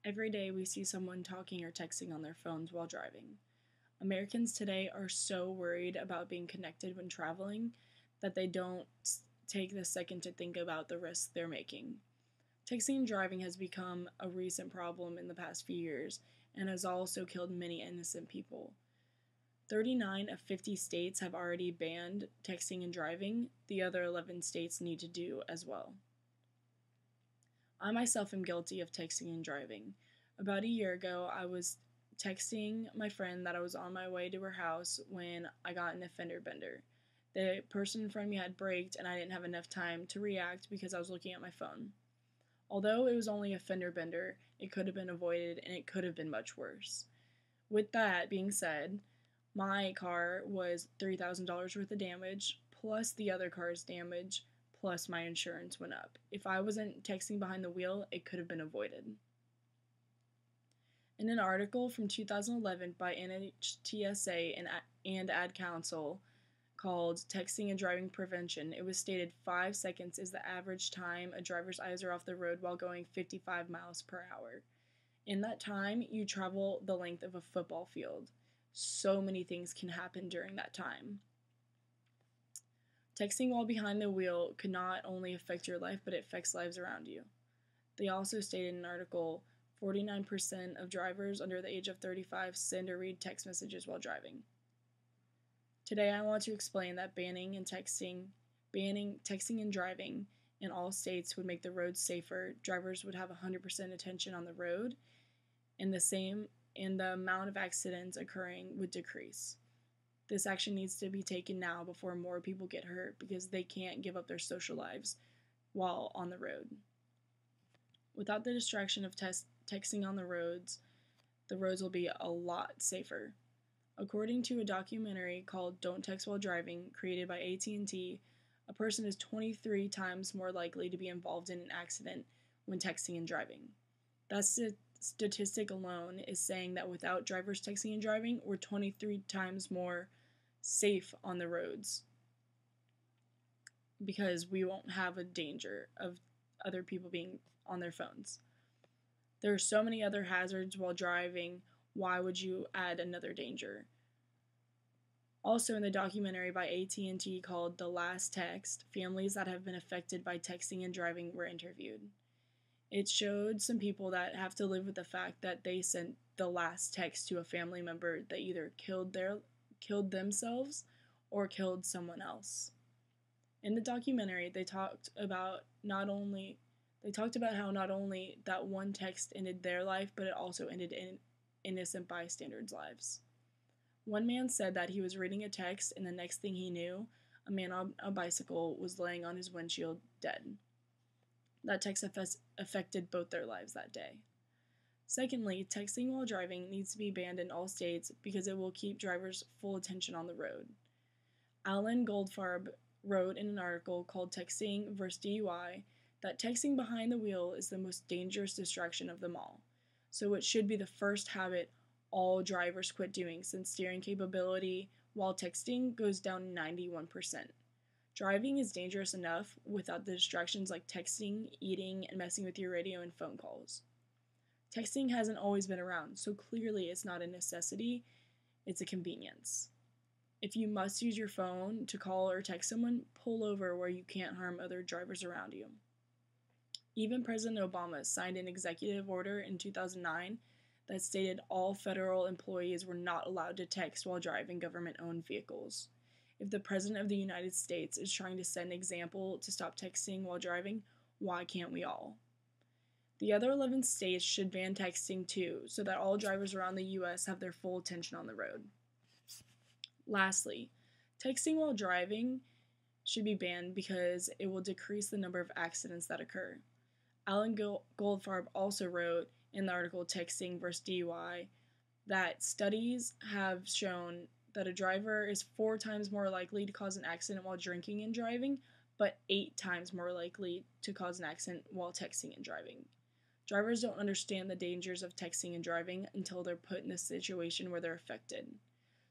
Every day we see someone talking or texting on their phones while driving. Americans today are so worried about being connected when traveling that they don't take the second to think about the risks they're making. Texting and driving has become a recent problem in the past few years and has also killed many innocent people. 39 of 50 states have already banned texting and driving. The other 11 states need to do as well. I myself am guilty of texting and driving. About a year ago, I was texting my friend that I was on my way to her house when I got in a fender bender. The person in front of me had braked, and I didn't have enough time to react because I was looking at my phone. Although it was only a fender bender, it could have been avoided and it could have been much worse. With that being said, my car was $3,000 worth of damage, plus the other car's damage, plus my insurance went up. If I wasn't texting behind the wheel, it could have been avoided. In an article from 2011 by NHTSA and Ad Council called Texting and Driving Prevention, it was stated 5 seconds is the average time a driver's eyes are off the road while going 55 miles per hour. In that time, you travel the length of a football field. So many things can happen during that time. Texting while behind the wheel could not only affect your life, but it affects lives around you. They also stated in an article 49% of drivers under the age of 35 send or read text messages while driving. Today I want to explain that banning texting and driving in all states would make the roads safer. Drivers would have 100% attention on the road, and the amount of accidents occurring would decrease. This action needs to be taken now before more people get hurt because they can't give up their social lives while on the road. Without the distraction of texting on the roads will be a lot safer. According to a documentary called Don't Text While Driving, created by AT&T, a person is 23 times more likely to be involved in an accident when texting and driving. That statistic alone is saying that without drivers texting and driving, we're 23 times more safe on the roads because we won't have a danger of other people being on their phones. There are so many other hazards while driving. Why would you add another danger? Also, in the documentary by AT&T called The Last Text, families that have been affected by texting and driving were interviewed. It showed some people that have to live with the fact that they sent the last text to a family member that either killed themselves or killed someone else. In the documentary, they talked about how not only that one text ended their life, but it also ended innocent bystanders' lives. One man said that he was reading a text, and the next thing he knew, a man on a bicycle was laying on his windshield dead. That text affected both their lives that day. Secondly, texting while driving needs to be banned in all states because it will keep drivers' full attention on the road. Alan Goldfarb wrote in an article called Texting vs. DUI that texting behind the wheel is the most dangerous distraction of them all. So it should be the first habit all drivers quit doing since steering capability while texting goes down 91%. Driving is dangerous enough without the distractions like texting, eating, and messing with your radio and phone calls. Texting hasn't always been around, so clearly it's not a necessity, it's a convenience. If you must use your phone to call or text someone, pull over where you can't harm other drivers around you. Even President Obama signed an executive order in 2009 that stated all federal employees were not allowed to text while driving government-owned vehicles. If the President of the United States is trying to set an example to stop texting while driving, why can't we all? The other 11 states should ban texting too, so that all drivers around the U.S. have their full attention on the road. Lastly, texting while driving should be banned because it will decrease the number of accidents that occur. Alan Goldfarb also wrote in the article Texting vs. DUI that studies have shown that a driver is 4 times more likely to cause an accident while drinking and driving, but 8 times more likely to cause an accident while texting and driving. Drivers don't understand the dangers of texting and driving until they're put in a situation where they're affected.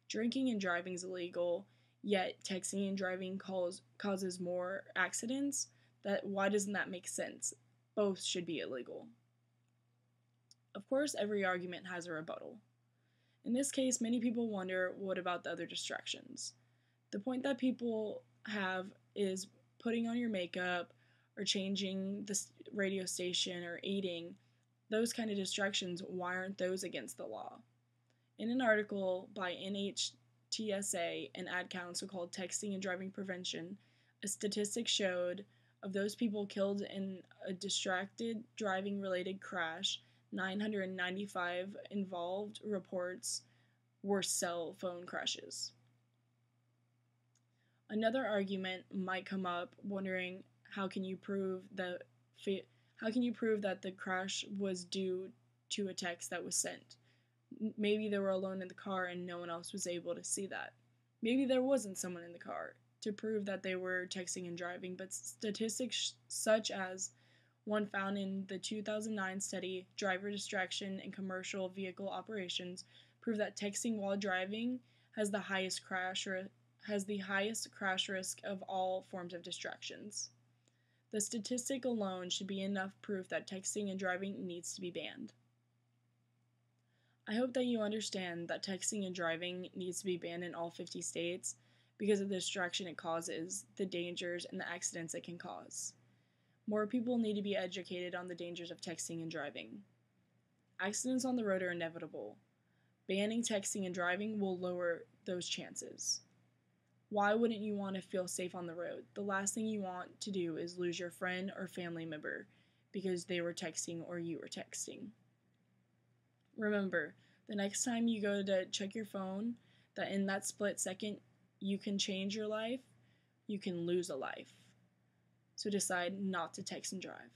Drinking and driving is illegal, yet texting and driving causes more accidents. Why doesn't that make sense? Both should be illegal. Of course, every argument has a rebuttal. In this case, many people wonder, what about the other distractions? The point that people have is putting on your makeup or changing the radio station or eating. Those kind of distractions, why aren't those against the law? In an article by NHTSA, an ad council called Texting and Driving Prevention, a statistic showed of those people killed in a distracted driving related crash, 995 involved reports were cell phone crashes. Another argument might come up wondering how can you prove that the crash was due to a text that was sent? Maybe they were alone in the car and no one else was able to see that. Maybe there wasn't someone in the car to prove that they were texting and driving, but statistics such as one found in the 2009 study, Driver Distraction in Commercial Vehicle Operations, prove that texting while driving has the highest crash risk of all forms of distractions. The statistic alone should be enough proof that texting and driving needs to be banned. I hope that you understand that texting and driving needs to be banned in all 50 states because of the distraction it causes, the dangers, and the accidents it can cause. More people need to be educated on the dangers of texting and driving. Accidents on the road are inevitable. Banning texting and driving will lower those chances. Why wouldn't you want to feel safe on the road? The last thing you want to do is lose your friend or family member because they were texting or you were texting. Remember, the next time you go to check your phone, that in that split second, you can change your life, you can lose a life. So decide not to text and drive.